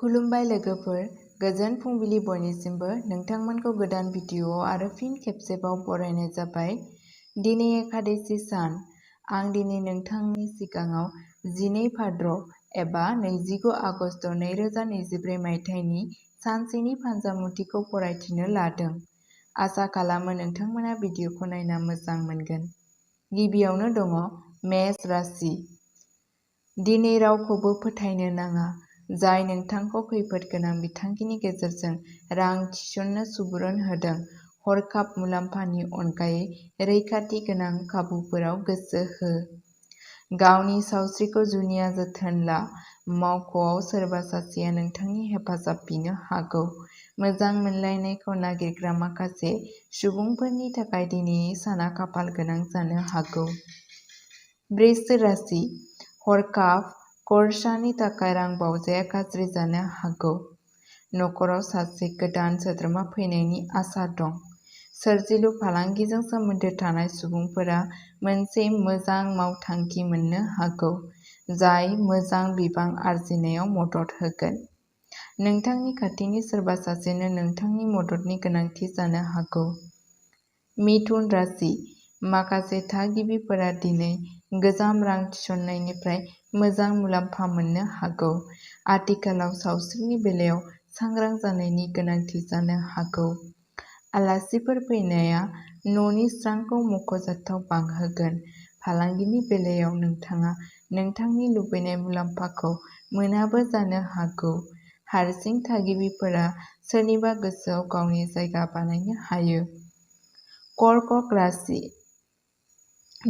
खुलुमबाय लोगोफोर, गोजोन फुंबिलि बयनिसिमबो नोंथांमोनखौ गोदान भिडिअ आरो फिन खेबसेबाव बरायनाय जाबाय। दिनै एकादशि सान। आं दिनै नोंथांनि सिगाङाव 12 भाद्र एबा 25 आगस्ट 2024 मायथाइनि सानसेनि फान्जामुथिखौ फरायथिनो लादों। आसा खालामो नोंथांमोना भिडिअखौ नायना मोजां मोनगोन। गिबियावनो दङ मेष राशि। दिनै रावखौबो फोथायनो नाङा, जाय नोंथांखौ खैफोद गोनां बिथांखिनि गेजेरजों रां थिसननो सुबुरुन होदों। हरखाब मुलाम्फानि अनगायै रैखाथि गोनां खाबुफोराव गोसो हो। गावनि सावस्रिखौ जुनिया जोथोन ला। मावख'आव सोरबा सासेया नोंथांनि हेफाजाब बिनो हागौ। मोजां मोनलायनायखौ नागिरग्रा माखासे सुबुंफोरनि थाखाय दिनैनि साना खाफाल गोनां जानो हागौ। वृष राशि। हरखाब खरसानि थाखाय रां बावजाया गाज्रि जानो हागौ। न'खराव सासे गोदान सोद्रोमा फैनायनि आसा दं। सोरजिलु फालांगिजों सोमोन्दो थानाय सुबुंफोरा मोनसे मोजां मावथांखि मोननो हागौ, जाय मोजां बिबां आरजिनायाव मदद होगोन। नोंथांनि खाथिनि सोरबा सासेनो नोंथांनि मददनि गोनांथि जानो हागौ। मिथुन राशि। माखासे थागिबिफोरा दिनै गोजाम रां थिसननायनिफ्राय मोजां मुलाम्फा मोननो हागौ। आथिखालाव सावस्रिनि बेलायाव सांग्रां जानायनि गोनांथि जानो हागौ। आलासिफोर फैनाया न'नि स्रांखौ मख'जाथाव बांहोगोन। फालांगिनि बेलायाव नोंथाङा नोंथांनि लुबैनाय मुलाम्फाखौ मोनाबो जानो हागौ। हारसिं थागिबिफोरा सोरनिबा गोसोआव गावनि जायगा बानायनो हायो। कर्कट राशि।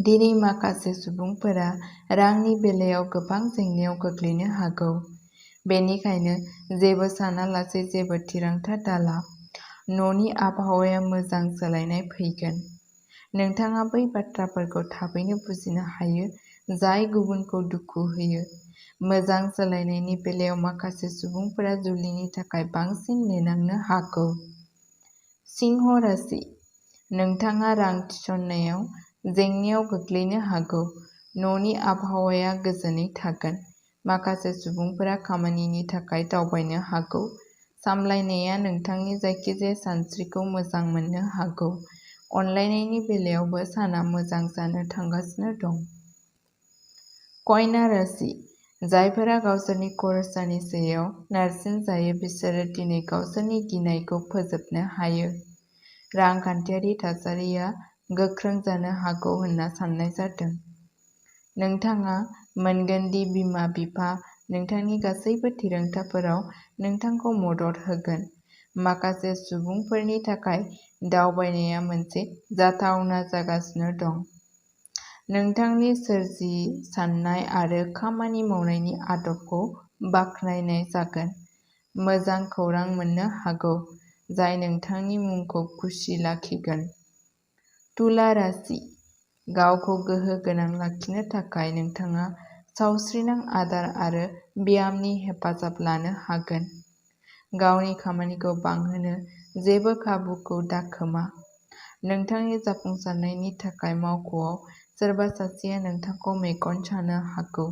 दिनै माखासे सुबुंफोरा रांनि बेलायाव गोबां जेंनायाव गोग्लैनो हागौ। बेनिखायनो जेबो सानालासै जेबो थिरांथा दाला। न'नि आबहावाया मोजां सोलायनाय फैगोन। नोंथाङा बै बाथ्राफोरखौ थाबैनो बुजिनो हायो जाय गुबुनखौ दुखु होयो। मोजां सोलायनायनि बेलायाव माखासे सुबुंफोरा जुलिनि थाखाय बांसिन नेनांनो हागौ। सिंह राशि। नोंथाङा रां थिसननायाव जेंनायाव गोग्लैनो हागौ। न'नि आबहावाया गोजोनै थागोन। माखासे सुबुंफोरा खामानिनि थाखाय दावबायनो हागौ। सामलायनाया नोंथांनि जायखिजाया सानस्रिखौ मोजां मोननो हागौ। अनलायनायनि बेलायावबो साना मोजां जानो थांगासिनो दं। कन्या राशि। जायफोरा गावसोरनि खरसानि सायाव नारसिनजायो बिसोरो दिनै गावसोरनि गिनायखौ फोजोबनो हायो। रांखान्थियारि थासारिया गोख्रों जानो हागौ होनना साननाय जादों। नोंथाङा मोनगोन दि बिमा-बिफा नोंथांनि गासैबो थिरांथाफोराव नोंथांखौ मदद होगोन। माखासे सुबुंफोरनि थाखाय दावबायनाया मोनसे जाथावना जागासिनो दं। नोंथांनि सोरजि साननाय आरो खामानि मावनायनि आदबखौ बाख्नायनाय जागोन। मोजां खौरां मोननो हागौ, जाय नोंथांनि मुंखौ खुसि लाखिगोन। तुला राशि। गावखौ गोहो गोनां लाखिनो थाखाय नोंथाङा सावस्रिनां आदार आरो ब्यामनि हेफाजाब लानो हागोन। गावनि खामानिखौ बांहोनो जेबो खाबुखौ दाखोमा। नोंथांनि जाफुंसारनायनि थाखाय मावख'आव सोरबा सासेया नोंथांखौ मेगन सानो हागौ।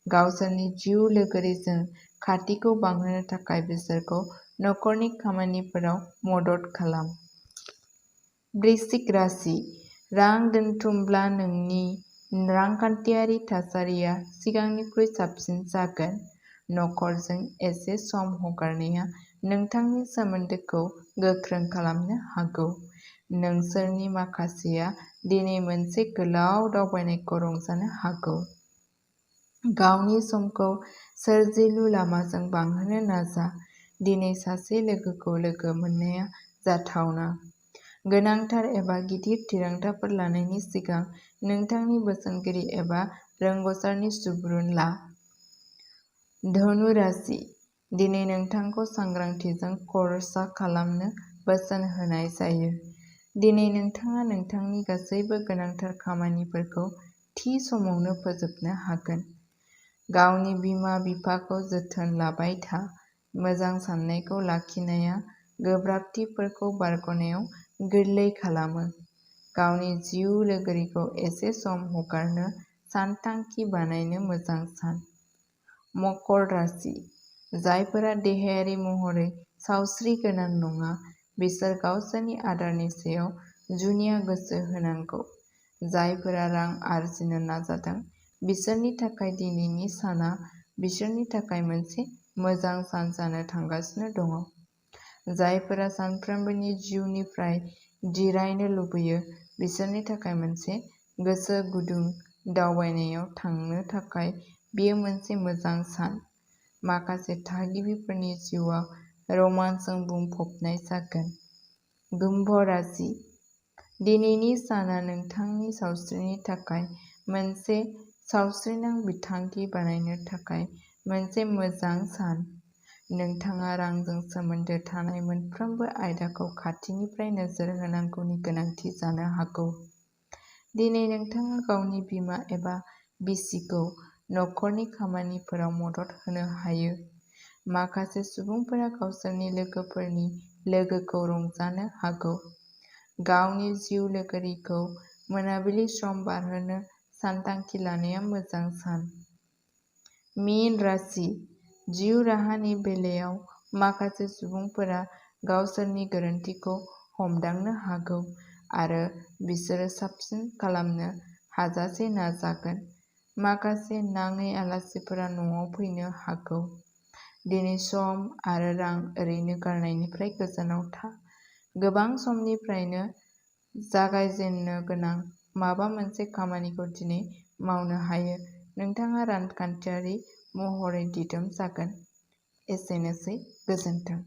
गावसोरनि जिउ लोगोरिजों खाथिखौ बांहोनो थाखाय बिसोरखौ नखरनि खामानिफोराव मदद खालाम। वृश्चिक राशि। रां दोनथुमब्ला नोंनि रांखान्थियारि थासारिया सिगांनिख्रुइ साबसिन जागोन। नखरजों एसे सम हगारनाया नोंथांनि सोमोन्दोखौ गोख्रों खालामनो हागौ। नोंसोरनि माखासेया दिनै मोनसे गोलाव दावबायनायखौ रंजानो हागौ। गावनि समखौ सोरजिलु लामाजों बांहोनो नाजा। दिनै सासे लोगोखौ लोगो मोननाया जाथावना। गोनांथार एबा गिदिर थिरांथाफोर लानायनि सिगां नोंथांनि बोसोनगिरि एबा रोंग'सारनि सुबुरुन ला। धनु राशि। दिनै नोंथांखौ सांग्रांथिजों खर्सा खालामनो बोसोन होनाय जायो। दिनै नोंथाङा नोंथांनि गासैबो गोनांथार खामानिफोरखौ थि समावनो फोजोबनो हागोन। गावनि बिमा-बिफाखौ जोथोन लाबाय था। मोजां साननायखौ लाखिनाया गोब्राबथिफोरखौ बारग'नायाव गोरलै खालामो। गावनि जिउ लोगोरिखौ एसे सम हगारनो सानथांखि बानायनो मोजां सान। मकर राशि। जायफोरा देहायारि महरै सावस्रि गोनां नङा बिसोर गावसोरनि आदारनि सायाव जुनिया गोसो होनांगौ। जायफोरा रां आरजिनो नाजादों बिसोरनि थाखाय दिनैनि साना बिसोरनि थाखाय मोनसे मोजां सान जानो थांगासिनो दङ। जायफोरा सानफ्रोमबोनि जिउनिफ्राय जिरायनो लुबैयो बिसोरनि थाखाय मोनसे गोसो गुदुं दावबायनायाव थांनो थाखाय बेयो मोनसे मोजां सान। माखासे थागिबिफोरनि जिउआ रमान्सजों बुंफबनाय जागोन। कुम्भ राशि दिनैनि साना नोंथांनि सावस्रिनि थाखाय मोनसे सावस्रिनां बिथांखि बानायनो थाखाय मोनसे मोजां सान। नोंथाङा रांजों सोमोन्दो थानाय मोनफ्रोमबो आयदाखौ खाथिनिफ्राय नोजोर होनांगौनि गोनांथि जानो हागौ। दिनै नोंथाङा गावनि बिमा एबा बिसिखौ नखरनि खामानिफोराव मदद होनो हायो। माखासे सुबुंफोरा गावसोरनि लोगोफोरनि लोगोखौ रंजानो हागौ। गावनि जिउ लोगोरिखौ मोनाबिलि सम बारहोनो सानथांखि लानाया मोजां सान। मीन राशि जिउ राहानि बेलायाव माखासे सुबुंफोरा गावसोरनि गोरोन्थिखौ हमदांनो हागौ आरो बिसोरो साबसिन खालामनो हाजासे नाजागोन। माखासे नाङै आलासिफोरा न'आव फैनो हागौ। दिनै सम आरो रां ओरैनो गारनायनिफ्राय गोजानाव था। गोबां समनिफ्रायनो जागायजेननो गोनां माबा मोनसे खामानिखौ दिनै मावनो हायो। नोंथाङा रांखान्थियारि महरै दिदोम जागोन। एसेनोसै, गोजोन्थों।